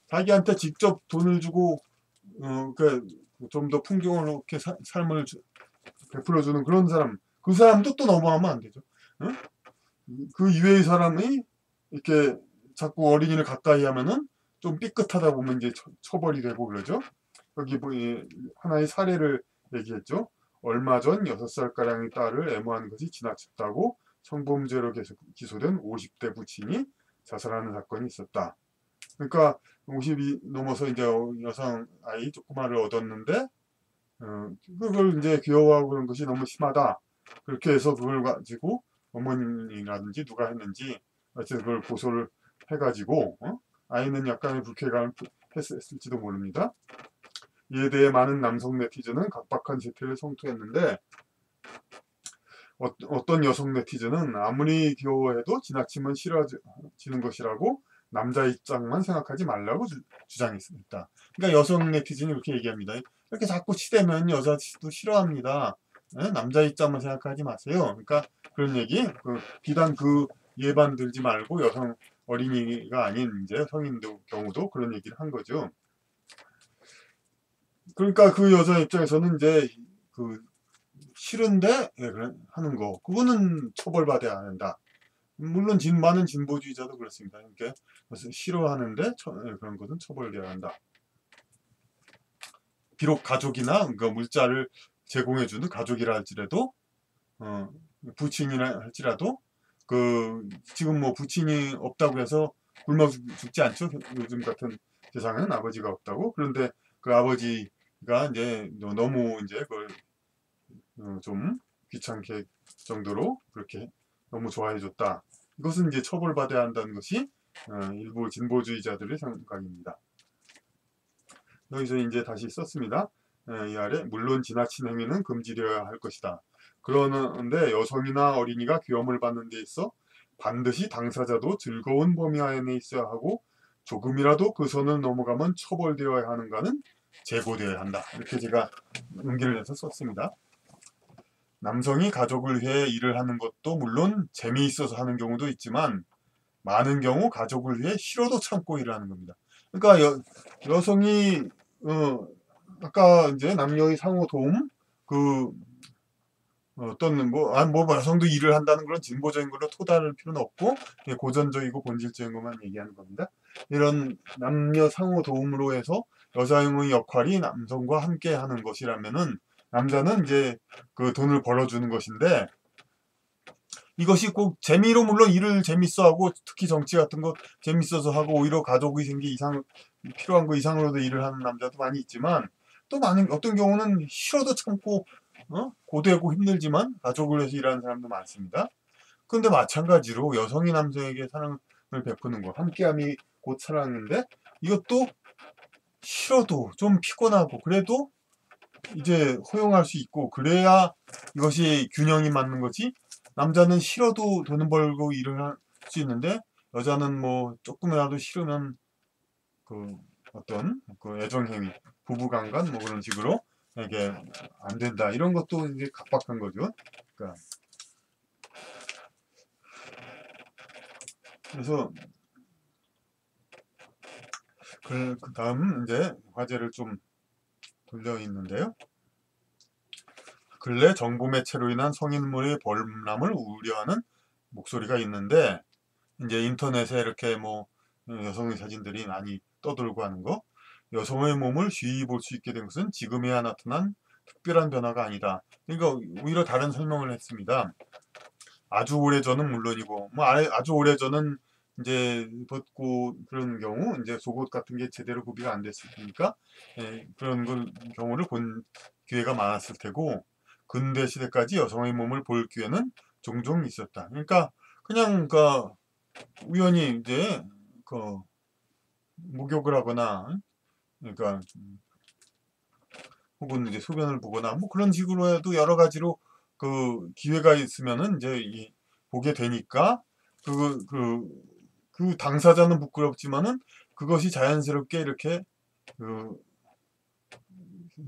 자기한테 직접 돈을 주고 좀 더 풍요롭게 삶을 베풀어주는 그런 사람, 그 사람도 또 넘어가면 안 되죠. 응? 그 이외의 사람이 이렇게 자꾸 어린이를 가까이 하면은 좀 삐끗하다 보면 이제 처벌이 되고 그러죠. 여기 뭐 하나의 사례를 얘기했죠. 얼마 전 6살가량의 딸을 애무한 것이 지나쳤다고 성범죄로 기소된 50대 부친이 자살하는 사건이 있었다. 그러니까 50이 넘어서 이제 여성 아이 조그마를 얻었는데 그걸 이제 귀여워하고 그런 것이 너무 심하다. 그렇게 해서 그걸 가지고 어머니라든지 누가 했는지 어쨌든 그걸 고소를 해가지고 아이는 약간의 불쾌감을 했을지도 모릅니다. 이에 대해 많은 남성 네티즌은 각박한 재태를 성토했는데 어떤 여성 네티즌은 아무리 귀여워해도 지나치면 싫어지는 것이라고 남자 입장만 생각하지 말라고 주장했습니다. 그러니까 여성 네티즌이 그렇게 얘기합니다. 이렇게 자꾸 치대면 여자도 싫어합니다. 남자 입장만 생각하지 마세요. 그러니까 그런 얘기, 비단 그 예반 들지 말고 여성 어린이가 아닌 이제 성인들 경우도 그런 얘기를 한 거죠. 그러니까 그 여자 입장에서는 이제 그 싫은데 하는 거 그거는 처벌받아야 한다. 물론 많은 진보주의자도 그렇습니다. 그러니까 싫어하는데 그런 것은 처벌돼야 한다. 비록 가족이나 그 물자를 제공해주는 가족이라 할지라도 부친이라 할지라도 지금 뭐 부친이 없다고 해서 굶어 죽지 않죠. 요즘 같은 세상에는 아버지가 없다고. 그런데 그 아버지가 이제 너무 이제 그걸 좀 귀찮게 정도로 그렇게 너무 좋아해줬다. 이것은 이제 처벌받아야 한다는 것이 일부 진보주의자들의 생각입니다. 여기서 이제 다시 썼습니다. 이 아래 물론 지나친 행위는 금지되어야 할 것이다. 그러는데 여성이나 어린이가 귀염을 받는 데 있어 반드시 당사자도 즐거운 범위 안에 있어야 하고 조금이라도 그 선을 넘어가면 처벌되어야 하는가는 재고되어야 한다. 이렇게 제가 연기를 해서 썼습니다. 남성이 가족을 위해 일을 하는 것도 물론 재미있어서 하는 경우도 있지만 많은 경우 가족을 위해 싫어도 참고 일을 하는 겁니다. 그러니까 여성이 아까 이제 남녀의 상호 도움 그 어떤 뭐 여성도 일을 한다는 그런 진보적인 걸로 토달할 필요는 없고 고전적이고 본질적인 것만 얘기하는 겁니다. 이런 남녀 상호 도움으로 해서 여성의 역할이 남성과 함께 하는 것이라면은 남자는 이제 그 돈을 벌어주는 것인데 이것이 꼭 재미로 물론 일을 재밌어 하고 특히 정치 같은 거 재밌어서 하고 오히려 가족의 생기 이상 필요한 거 이상으로도 일을 하는 남자도 많이 있지만 또 많은 어떤 경우는 싫어도 참고 고되고 힘들지만 가족을 위해서 일하는 사람도 많습니다. 그런데 마찬가지로 여성이 남성에게 사랑을 베푸는 것 함께함이 곧 사랑인데 이것도 싫어도 좀 피곤하고 그래도 이제 허용할 수 있고 그래야 이것이 균형이 맞는 거지. 남자는 싫어도 돈 벌고 일을 할 수 있는데 여자는 뭐 조금이라도 싫으면 그 어떤 그 애정행위, 부부간간 뭐 그런 식으로 이게 안 된다. 이런 것도 이제 각박한 거죠. 그러니까 그래서 그 다음 이제 화제를 좀 돌려 있는데요. 근래 정보 매체로 인한 성인물의 범람을 우려하는 목소리가 있는데 이제 인터넷에 이렇게 뭐 여성의 사진들이 많이 떠돌고 하는 거 여성의 몸을 쉬이 볼 수 있게 된 것은 지금에야 나타난 특별한 변화가 아니다. 그러니까 오히려 다른 설명을 했습니다. 아주 오래전은 물론이고 뭐 아주 오래전은 이제 벗고 그런 경우 이제 속옷 같은 게 제대로 구비가 안 됐을 테니까 그런 경우를 본 기회가 많았을 테고 근대 시대까지 여성의 몸을 볼 기회는 종종 있었다. 그러니까 그냥 우연히 이제 그 목욕을 하거나 그러니까 혹은 이제 소변을 보거나 뭐 그런 식으로 해도 여러 가지로 그 기회가 있으면은 이제 보게 되니까 그 그 당사자는 부끄럽지만은 그것이 자연스럽게 이렇게 그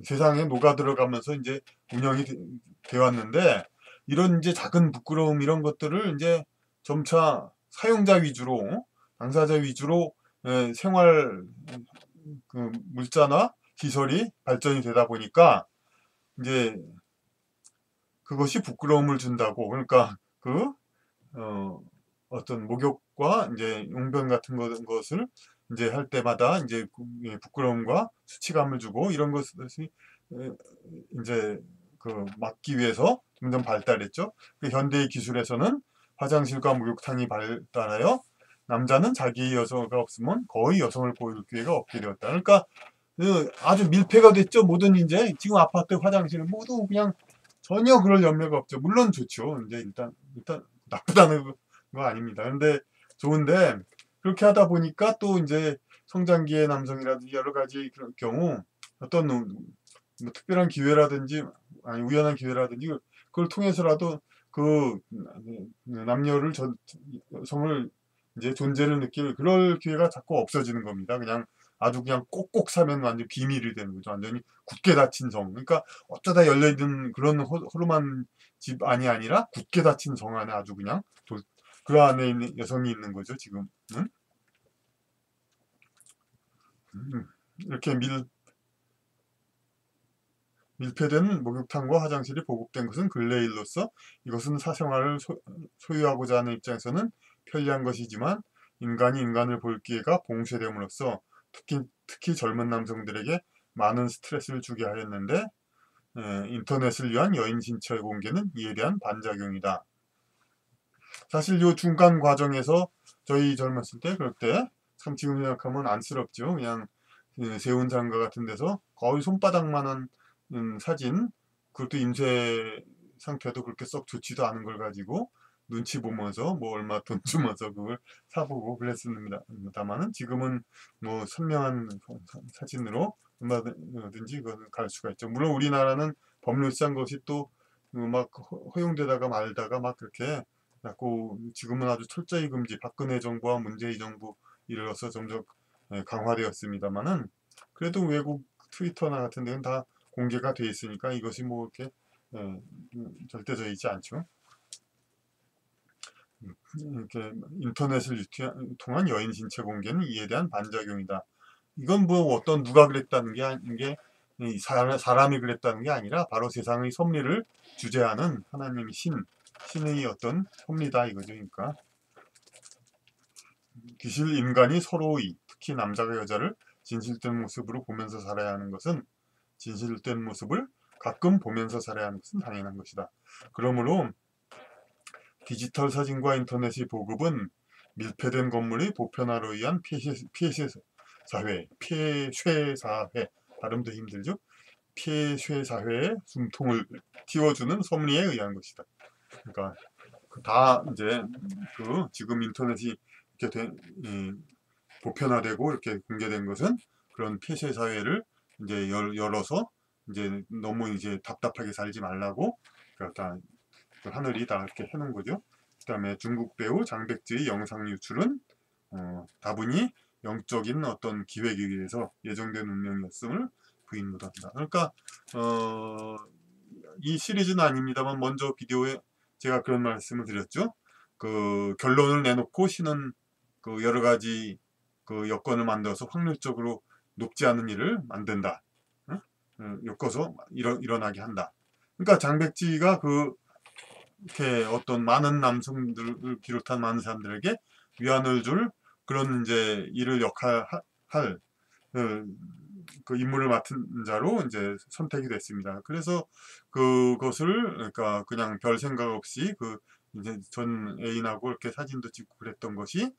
세상에 녹아 들어가면서 이제 운영이 돼 왔는데, 이런 이제 작은 부끄러움 이런 것들을 이제 점차 사용자 위주로, 당사자 위주로 생활 그 물자나 시설이 발전이 되다 보니까 이제 그것이 부끄러움을 준다고. 그러니까 그 어떤 목욕과 이제 용변 같은 것을 이제 할 때마다 이제 부끄러움과 수치감을 주고 이런 것이 이제 그 막기 위해서 점점 발달했죠. 그 현대의 기술에서는 화장실과 목욕탕이 발달하여 남자는 자기 여자가 없으면 거의 여성을 보일 기회가 없게 되었다. 그러니까 아주 밀폐가 됐죠. 모든 이제 지금 아파트 화장실 모두 그냥 전혀 그럴 염려가 없죠. 물론 좋죠. 이제 일단 나쁘다는 거 아닙니다. 근데 좋은데, 그렇게 하다 보니까 또 이제 성장기의 남성이라든지 여러 가지 그런 경우 어떤 뭐 특별한 기회라든지 아니 우연한 기회라든지 그걸 통해서라도 그 남녀를 성을 이제 존재를 느낄 그럴 기회가 자꾸 없어지는 겁니다. 그냥 아주 그냥 꼭꼭 사면 완전 비밀이 되는 거죠. 완전히 굳게 닫힌 성. 그러니까 어쩌다 열려있는 그런 허름한 집 안이 아니라 굳게 닫힌 성 안에 아주 그냥 그 안에 있는 여성이 있는 거죠, 지금. 응? 이렇게 밀폐된 목욕탕과 화장실이 보급된 것은 근래 일로서 이것은 사생활을 소유하고자 하는 입장에서는 편리한 것이지만 인간이 인간을 볼 기회가 봉쇄됨으로써 특히 젊은 남성들에게 많은 스트레스를 주게 하였는데, 인터넷을 위한 여인 신체 공개는 이에 대한 반작용이다. 사실 요 중간 과정에서 저희 젊었을 때 그럴 때 참 지금 생각하면 안쓰럽죠. 그냥 세운 장가 같은 데서 거의 손바닥만한 사진, 그것도 인쇄 상태도 그렇게 썩 좋지도 않은 걸 가지고 눈치 보면서 뭐 얼마 돈 주면서 그걸 사보고 그랬습니다. 다만은 지금은 뭐 선명한 사진으로 얼마든지 그걸 갈 수가 있죠. 물론 우리나라는 법률상 것이 또 막 허용되다가 말다가 막 그렇게 자꾸 지금은 아주 철저히 금지, 박근혜 정부와 문재인 정부 이르러서 점점 강화되었습니다만은, 그래도 외국 트위터나 같은 데는 다 공개가 돼 있으니까 이것이 뭐 이렇게 절대적이지 있지 않죠. 이렇게 인터넷을 통한 여인 신체 공개는 이에 대한 반작용이다. 이건 뭐 어떤 누가 그랬다는 게 사람이 그랬다는 게 아니라 바로 세상의 섭리를 주재하는 하나님의 신의 어떤 섭리다 이거죠. 그러니까 귀실 인간이 서로의, 특히 남자가 여자를 진실된 모습으로 보면서 살아야 하는 것은, 진실된 모습을 가끔 보면서 살아야 하는 것은 당연한 것이다. 그러므로 디지털 사진과 인터넷의 보급은 밀폐된 건물의 보편화로 의한 폐쇄 사회, 발음도 힘들죠? 폐쇄 사회의 숨통을 틔워주는 섭리에 의한 것이다. 그러니까 다 이제 지금 인터넷이 이렇게 보편화되고 이렇게 공개된 것은 그런 폐쇄 사회를 이제 열어서 이제 너무 이제 답답하게 살지 말라고 그러니까 하늘이 다 이렇게 해놓은 거죠. 그다음에 중국 배우 장백지의 영상 유출은 다분히 영적인 어떤 기획에 의해서 예정된 운명이었음을 부인 못한다. 그러니까 이 시리즈는 아닙니다만 먼저 비디오에 제가 그런 말씀을 드렸죠. 그 결론을 내놓고 신은 그 여러 가지 그 여건을 만들어서 확률적으로 높지 않은 일을 만든다. 응? 엮어서 일어나게 한다. 그러니까 장백지가 이렇게 어떤 많은 남성들을 비롯한 많은 사람들에게 위안을 줄 그런 이제 일을 역할할 그 임무를 맡은 자로 이제 선택이 됐습니다. 그래서 그것을 그러니까 그냥 별 생각 없이 이제 전 애인하고 이렇게 사진도 찍고 그랬던 것이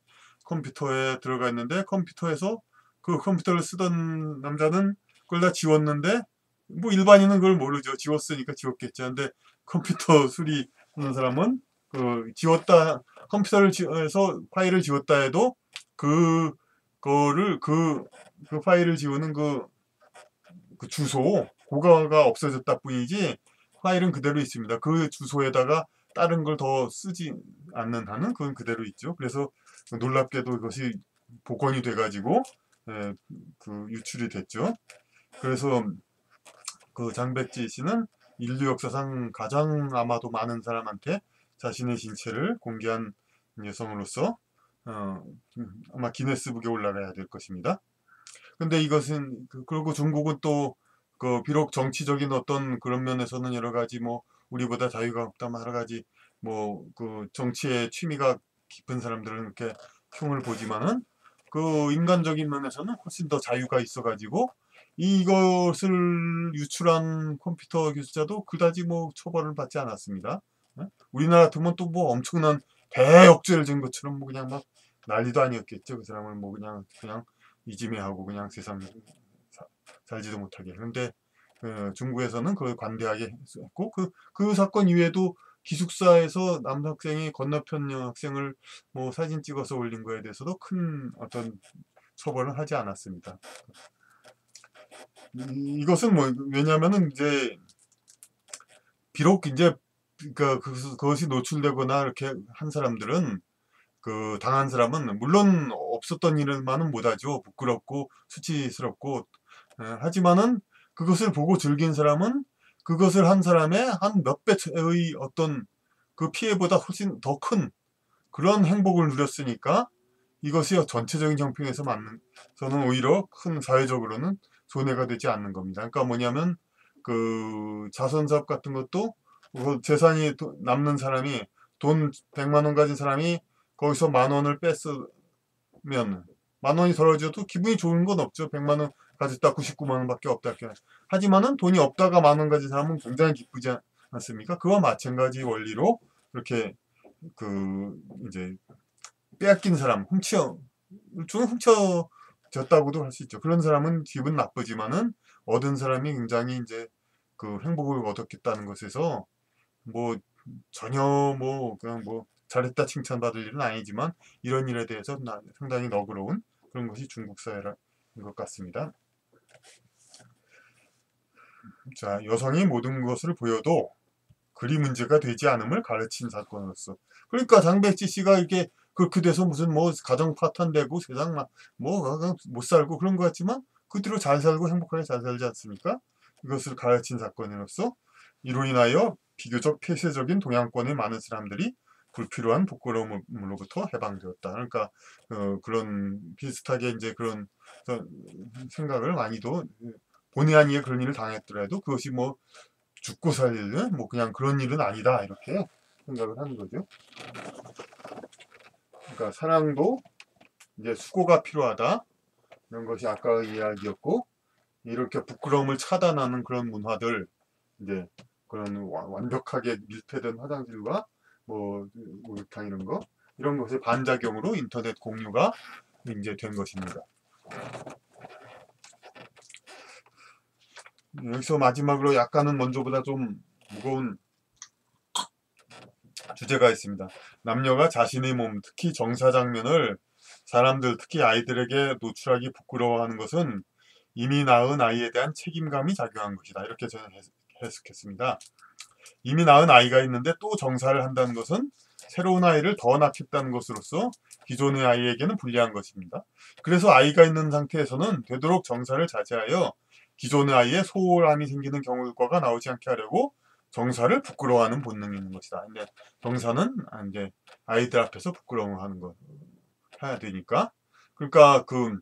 컴퓨터에 들어가 있는데, 컴퓨터에서 그 컴퓨터를 쓰던 남자는 그걸 다 지웠는데, 뭐 일반인은 그걸 모르죠. 지웠으니까 지웠겠지. 근데 컴퓨터 수리하는 사람은 컴퓨터에서 파일을 지웠다 해도 그 파일을 지우는 그 주소 그거가 없어졌다 뿐이지 파일은 그대로 있습니다. 그 주소에다가 다른 걸 더 쓰지 않는 한은 그건 그대로 있죠. 그래서 놀랍게도 이것이 복원이 돼가지고 예, 그 유출이 됐죠. 그래서 그 장백지 씨는 인류 역사상 가장 아마도 많은 사람한테 자신의 신체를 공개한 여성으로서 어, 아마 기네스북에 올라가야 될 것입니다. 근데 이것은 그리고 중국은 또 그 비록 정치적인 어떤 그런 면에서는 여러 가지 뭐 우리보다 자유가 없다 뭐 여러 가지 뭐 그 정치에 취미가 깊은 사람들은 이렇게 흉을 보지만은 그 인간적인 면에서는 훨씬 더 자유가 있어가지고 이것을 유출한 컴퓨터 기술자도 그다지 뭐 처벌을 받지 않았습니다. 예? 우리나라 같으면 또 뭐 엄청난 대역죄를 진 것처럼 뭐 그냥 막 난리도 아니었겠죠. 그 사람을 뭐 그냥 이지매하고 그냥 세상 살지도 못하게. 그런데 중국에서는 그걸 관대하게 했고 그 사건 이외에도 기숙사에서 남학생이 건너편 여학생을 뭐 사진 찍어서 올린 거에 대해서도 큰 어떤 처벌을 하지 않았습니다. 이것은 뭐 왜냐하면은 이제 비록 이제 그것이 노출되거나 이렇게 한 사람들은 그 당한 사람은 물론 없었던 일만은 못하죠. 부끄럽고 수치스럽고 하지만은 그것을 보고 즐긴 사람은 그것을 한 사람의 한 몇 배의 어떤 그 피해보다 훨씬 더 큰 그런 행복을 누렸으니까 이것이 전체적인 형평에서 저는 오히려 큰 사회적으로는 손해가 되지 않는 겁니다. 그러니까 뭐냐면 그 자선사업 같은 것도 그 재산이 남는 사람이 돈 100만 원 가진 사람이 거기서 10,000원을 뺐으면 10,000원이 떨어져도 기분이 좋은 건 없죠. 100만 원 가졌다 99만 원밖에 없다. 하지만은 돈이 없다가 10,000원 가진 사람은 굉장히 기쁘지 않습니까? 그와 마찬가지 원리로 이렇게 그 이제 빼앗긴 사람, 일종의 훔쳐졌다고도 할 수 있죠. 그런 사람은 기분 나쁘지만은 얻은 사람이 굉장히 이제 그 행복을 얻었겠다는 것에서 뭐 전혀 뭐 그냥 뭐 잘했다 칭찬받을 일은 아니지만 이런 일에 대해서 상당히 너그러운 그런 것이 중국 사회라는 것 같습니다. 자, 여성이 모든 것을 보여도 그리 문제가 되지 않음을 가르친 사건으로서. 그러니까 장백지 씨가 이렇게 그렇게 돼서 무슨 뭐 가정 파탄되고 세상 뭐못 살고 그런 것 같지만 그대로 잘 살고 행복하게 잘 살지 않습니까? 이것을 가르친 사건으로서 이로 인하여 비교적 폐쇄적인 동양권의 많은 사람들이 불필요한 부끄러움으로부터 해방되었다. 그러니까 그런 비슷하게 이제 그런 생각을 많이도 본의 아니게 그런 일을 당했더라도 그것이 뭐 죽고 살 일은 뭐 그냥 그런 일은 아니다 이렇게 생각을 하는 거죠. 그러니까 사랑도 이제 수고가 필요하다 이런 것이 아까의 이야기였고 이렇게 부끄러움을 차단하는 그런 문화들 이제 그런 완벽하게 밀폐된 화장실과 뭐 목욕탕 이런 것의 반작용으로 인터넷 공유가 이제 된 것입니다. 여기서 마지막으로 약간은 먼저보다 좀 무거운 주제가 있습니다. 남녀가 자신의 몸, 특히 정사 장면을 사람들, 특히 아이들에게 노출하기 부끄러워하는 것은 이미 낳은 아이에 대한 책임감이 작용한 것이다. 이렇게 저는 해석했습니다. 이미 낳은 아이가 있는데 또 정사를 한다는 것은 새로운 아이를 더 낳겠다는 것으로서 기존의 아이에게는 불리한 것입니다. 그래서 아이가 있는 상태에서는 되도록 정사를 자제하여 기존의 아이에 소홀함이 생기는 경우가 나오지 않게 하려고 정사를 부끄러워하는 본능이 있는 것이다. 근데 정사는 이제 아이들 앞에서 부끄러워하는 거 해야 되니까. 그러니까 그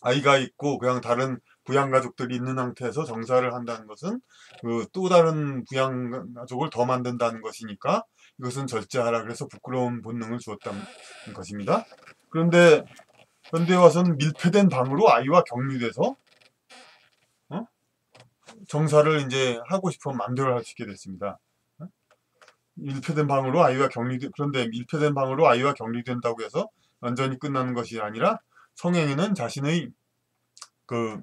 아이가 있고 그냥 다른 부양 가족들이 있는 상태에서 정사를 한다는 것은 그 또 다른 부양 가족을 더 만든다는 것이니까 이것은 절제하라 그래서 부끄러운 본능을 주었다는 것입니다. 그런데 현대 와서는 밀폐된 방으로 아이와 격리돼서 어? 정사를 이제 하고 싶으면 마음대로 할 수 있게 됐습니다. 밀폐된 방으로 아이와 그런데 밀폐된 방으로 아이와 격리된다고 해서 완전히 끝나는 것이 아니라 성행위는 자신의 그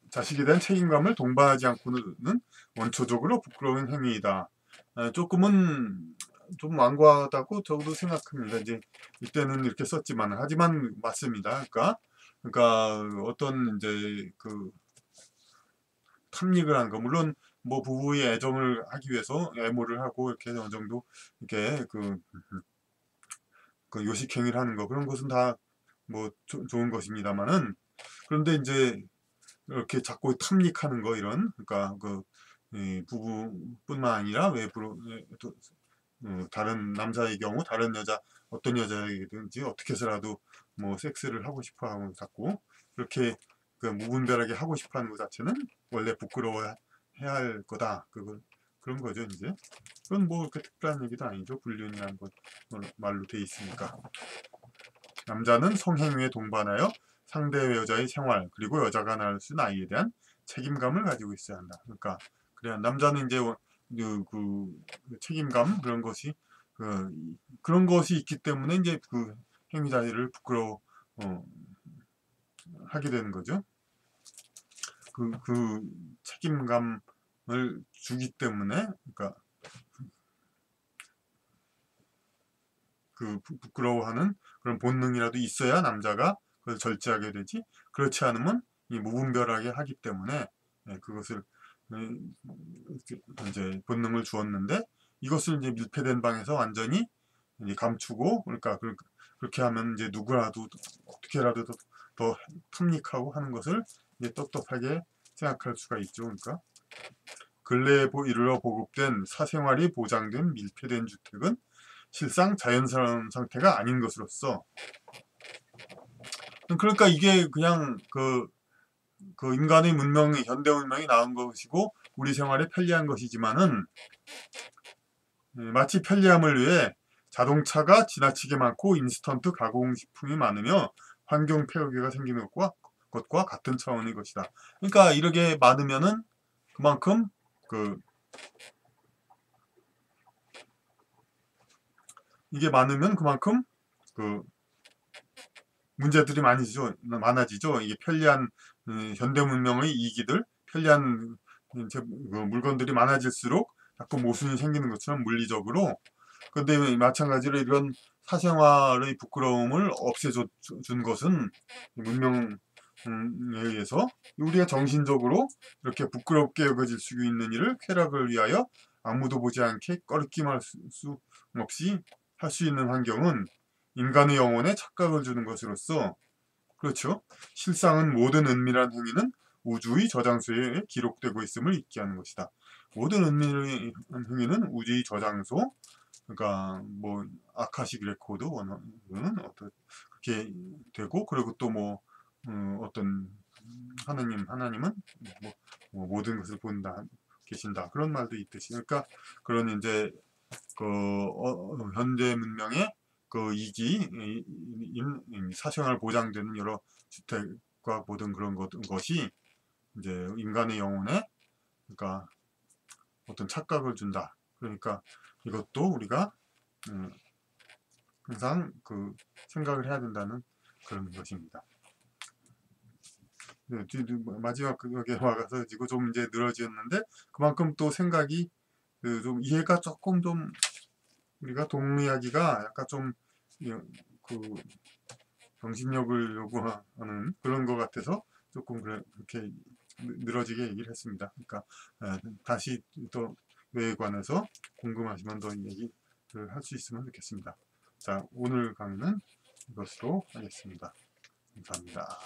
자식에 대한 책임감을 동반하지 않고는 원초적으로 부끄러운 행위이다. 조금은 좀 완고하다고 저도 생각합니다. 이제 이때는 이렇게 썼지만 하지만 맞습니다. 그러니까 어떤 이제 그 탐닉을 하는 거 물론 뭐 부부의 애정을 하기 위해서 애모를 하고 이렇게 어느 정도 이렇게 그 요식행위를 하는 거 그런 것은 다 뭐 좋은 것입니다만은 그런데 이제 이렇게 자꾸 탐닉하는 거 이런 그러니까 그 부부뿐만 아니라 외부로 다른 남자의 경우 다른 여자 어떤 여자에게든지 어떻게 해서라도 뭐 섹스를 하고 싶어 하고 자꾸 그렇게 그 무분별하게 하고 싶어 하는 것 자체는 원래 부끄러워해야 할 거다. 그런 거죠, 이제. 그건 뭐 그렇게 특별한 얘기도 아니죠. 불륜이라는 것 말로 돼 있으니까. 남자는 성행위에 동반하여 상대 여자의 생활 그리고 여자가 낳을 수 있는 아이에 대한 책임감을 가지고 있어야 한다. 그러니까 그래야 남자는 이제 그 책임감 그런 것이 있기 때문에 이제 그 행위 자체를 부끄러워 하게 되는 거죠. 그 책임감을 주기 때문에 그러니까 그 부끄러워하는 그런 본능이라도 있어야 남자가 그걸 절제하게 되지. 그렇지 않으면 이 무분별하게 하기 때문에 그것을 이제 본능을 주었는데 이것을 이제 밀폐된 방에서 완전히 이제 감추고 그러니까 그렇게 하면 이제 누구라도 어떻게라도 더 탐닉하고 하는 것을 이제 떳떳하게 생각할 수가 있죠. 그러니까 근래에 이르러 보급된 사생활이 보장된 밀폐된 주택은 실상 자연스러운 상태가 아닌 것으로서 그러니까 이게 그냥 그 인간의 문명이 현대 문명이 나온 것이고 우리 생활에 편리한 것이지만은 마치 편리함을 위해 자동차가 지나치게 많고 인스턴트 가공식품이 많으며 환경 폐해가 생기는 것과 같은 차원의 것이다. 그러니까 이렇게 많으면은 그만큼 이게 많으면 그만큼 그 문제들이 많아지죠. 이게 편리한 현대 문명의 이기들, 편리한 그 물건들이 많아질수록 자꾸 모순이 생기는 것처럼 물리적으로. 그런데 마찬가지로 이런 사생활의 부끄러움을 없애준 것은 문명에 의해서 우리가 정신적으로 이렇게 부끄럽게 여겨질 수 있는 일을 쾌락을 위하여 아무도 보지 않게 꺼리낌할 수 없이 할 수 있는 환경은 인간의 영혼에 착각을 주는 것으로서 그렇죠. 실상은 모든 은밀한 행위는 우주의 저장소에 기록되고 있음을 잊게 하는 것이다. 모든 은밀한 행위는 우주의 저장소 그러니까 뭐 아카식 레코드 원어는 그렇게 되고 그리고 또 뭐 어떤 하나님은 뭐 모든 것을 본다 계신다 그런 말도 있듯이 그러니까 그런 이제 현대 문명의 그 이기 사생활 보장되는 여러 주택과 모든 그런 것이 이제 인간의 영혼에 그러니까 어떤 착각을 준다. 그러니까 이것도 우리가 항상 그 생각을 해야 된다는 그런 것입니다. 네, 마지막 그게 와가지고 좀 이제 늘어지었는데 그만큼 또 생각이 좀 이해가 조금 좀 우리가 동의하기가 약간 좀 그 정신력을 요구하는 그런 것 같아서 조금 그렇게 늘어지게 얘기를 했습니다. 그러니까 다시 또 뇌에 관해서 궁금하시면 더 얘기를 할 수 있으면 좋겠습니다. 자, 오늘 강의는 이것으로 하겠습니다. 감사합니다.